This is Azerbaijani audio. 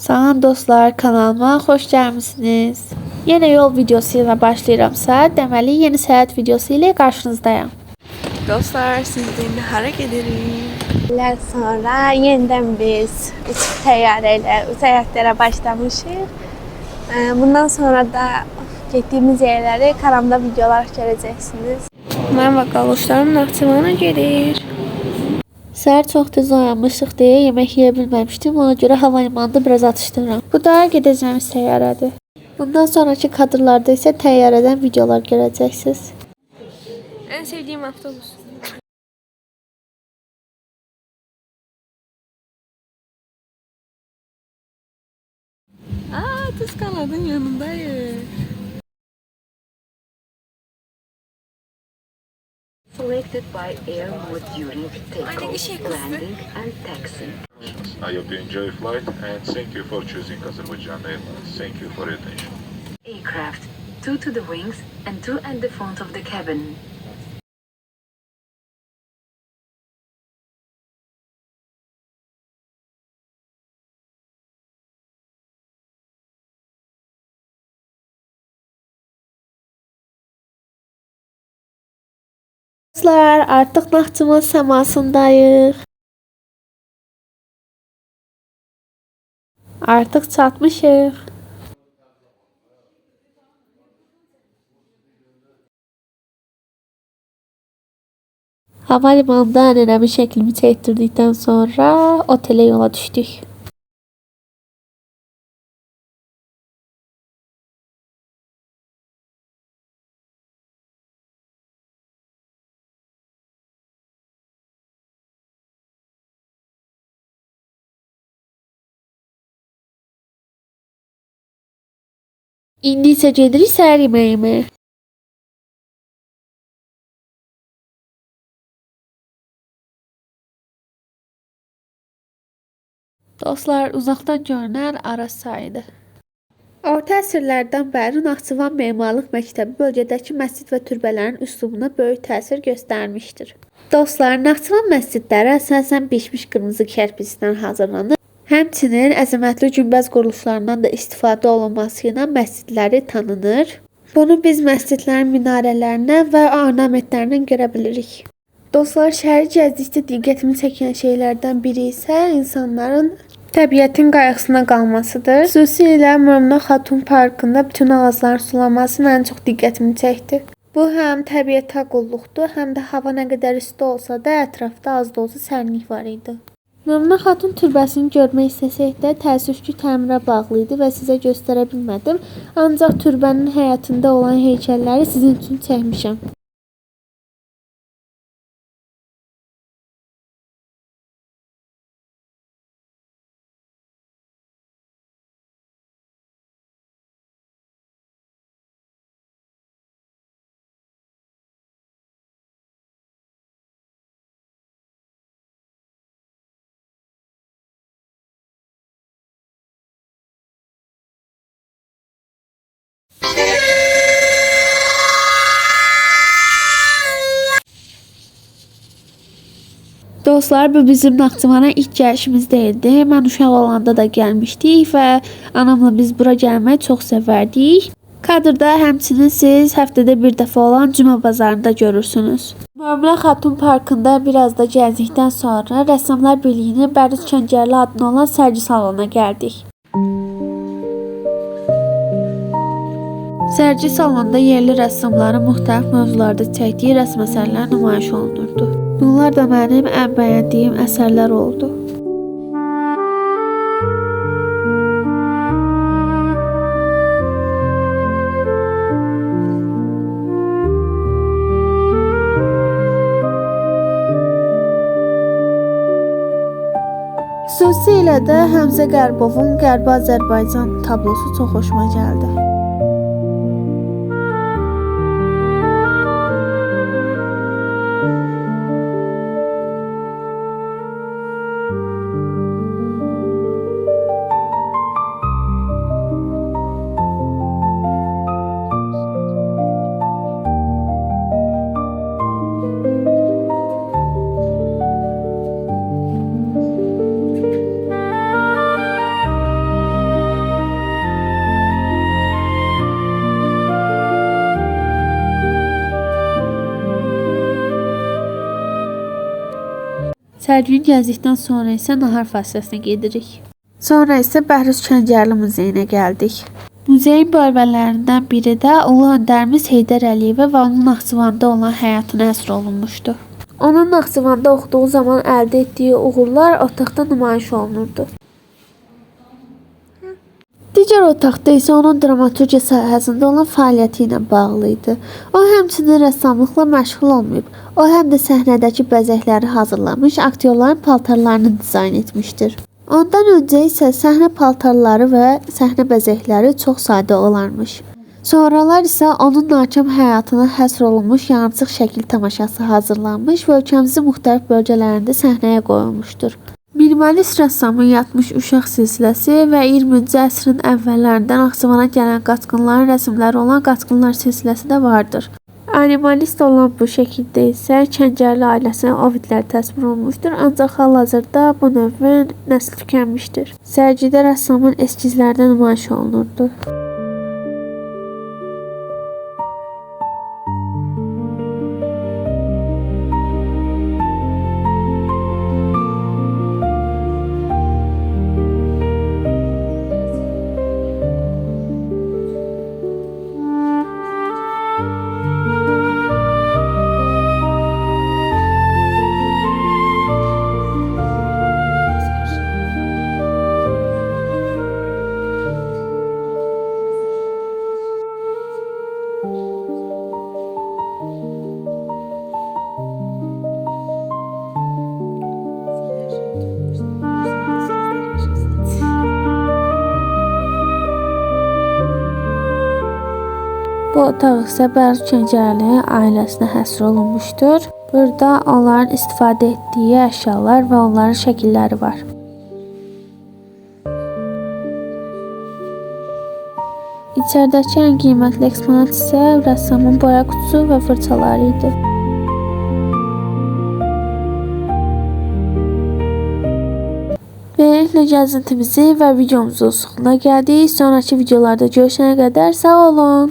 Salam dostlar, kanalıma xoş gəlmisiniz. Yenə yol videosu ilə başlayıramsa, deməli yeni səyahət videosu ilə qarşınızdayım. Dostlar, sizdə indi hara gedirik? İllər sonra yenidən biz uçuq təyyarə ilə səyahətlərə başlamışıq. Bundan sonra da getdiyimiz yerləri kanalımda videolar görəcəksiniz. Mən və qaloşlarım Naxçıvana gedir. Səhər çox tez oyanmışıq deyə yemək yeyə bilməmişdim. Ona görə hava limanında biraz atışdıram. Bu da gedəcəyimiz təyyarədir. Bundan sonraki kadrlarda isə təyyarədən videolar görəcəksiniz. En sevdiğim avtobus. Tuz kanadın yanındayız. Selected by air mode during takeoff, landing and taxi. I hope you enjoy flight and thank you for choosing Azerbaijan Airlines. Thank you for your attention. Aircraft, 2 to the wings and 2 at the front of the cabin. Dostlar, artıq Naxçıvan səmasındayıq. Artıq çatmışıq. Hava limanında ənənəvi şəklimi çəkdirdikdən sonra otelə yola düşdük. İndi isə gedirik səhər yeməyimə. Dostlar, uzaqdan görünən Araz çayıdır. Orta əsrlərdən bəri Naxçıvan Memarlıq Məktəbi bölgədəki məscid və türbələrin üslubuna böyük təsir göstərmişdir. Dostlar, Naxçıvan məscidləri əsasən bişmiş qırmızı kərpicdən hazırlanır. Həmçinin əzəmətli günbəz quruluşlarından da istifadə olunması ilə məscidləri tanınır. Bunu biz məscidlərin minarələrindən və ornamentlərindən görə bilirik. Dostlar, şəhəri gəzdikcə diqqətimi çəkən şeylərdən biri isə insanların təbiətin qayğısına qalmasıdır. Xüsusilə Möminə Xatun Parkında bütün ağacların sulanması mənim çox diqqətimi çəkdi. Bu həm təbiətə qulluqdur, həm də hava nə qədər isti olsa da ətrafda az da olsa sərinlik var idi. Möminə Xatun türbəsini görmək istəsək də təəssüf ki, təmirə bağlı idi və sizə göstərə bilmədim. Ancaq türbənin həyətində olan heykəlləri sizin üçün çəkmişəm. Dostlar, bu bizim Naxçıvana ilk gəlişimiz deyildi. Mən uşaq olanda da gəlmişdik və anamla biz bura gəlməyi çox sevərdik. Kadrda həmçinin siz həftədə bir dəfə olan Cümə bazarında görürsünüz. Möminə Xatun Parkında biraz da gəzdikdən sonra Rəssamlar Birliyinin Bəriz Kəngərli adına olan sərgi salonuna gəldik. Sərgi salonunda yerli rəssamların müxtəlif mövzularda çəkdiyi rəsm əsərləri nümayiş olunurdu. Bunlar da mənim ən bəyəndiyim əsərlər oldu. Xüsusilə də Həmzə Qərbovun Qərbi Azərbaycan tablosu çox xoşuma gəldi. Sərgini gəzdikdən sonra isə nahar fasiləsinə gedirik. Sonra isə Bəhruz Kəngərli muzeyinə gəldik. Muzeyin bölmələrindən biri də Ulu öndərimiz Heydər Əliyevə və onun Naxçıvanda olan həyatına həsr olunmuşdu. Onun Naxçıvanda oxuduğu zaman əldə etdiyi uğurlar otaqda nümayiş olunurdu. Digər otaqda isə onun dramaturgiya sahəsində olan fəaliyyəti ilə bağlı idi. O həmçinin rəssamlıqla məşğul olmayıb. O həm də səhnədəki bəzəkləri hazırlamış, aktyorların paltarlarını dizayn etmişdir. Ondan öncə isə səhnə paltarları və səhnə bəzəkləri çox sadə olarmış. Sonralar isə onun nakam həyatına həsr olunmuş yarımçıq şəkil tamaşası hazırlanmış və ölkəmizin müxtəlif bölgələrində səhnəyə qoyulmuşdur. Minimalist rəssamın Yatmış uşaq silsiləsi və 20-ci əsrin əvvəllərində Naxçıvana gələn qaçqınların rəsmləri olan Qaçqınlar silsiləsi də vardır. Animalist olan bu şəkildə isə Kəngərli ailəsinin Ovidləri təsvir olunmuşdur, ancaq hal-hazırda bu növün nəsli tükənmişdir. Sərgidə rəssamın eskizləri nümayiş olunurdu. Bu otaq isə Bəhruz Kəngərli ailəsinə həsr olunmuşdur. Burada onların istifadə etdiyi əşyalar və onların şəkilləri var. İçəridəki ən qiymətli eksponat isə rəssamın boya qutusu və fırçaları idi. Beləliklə gəzintimizi və videomuzun sonuna gəldik. Sonraki videolarda görüşənə qədər sağ olun.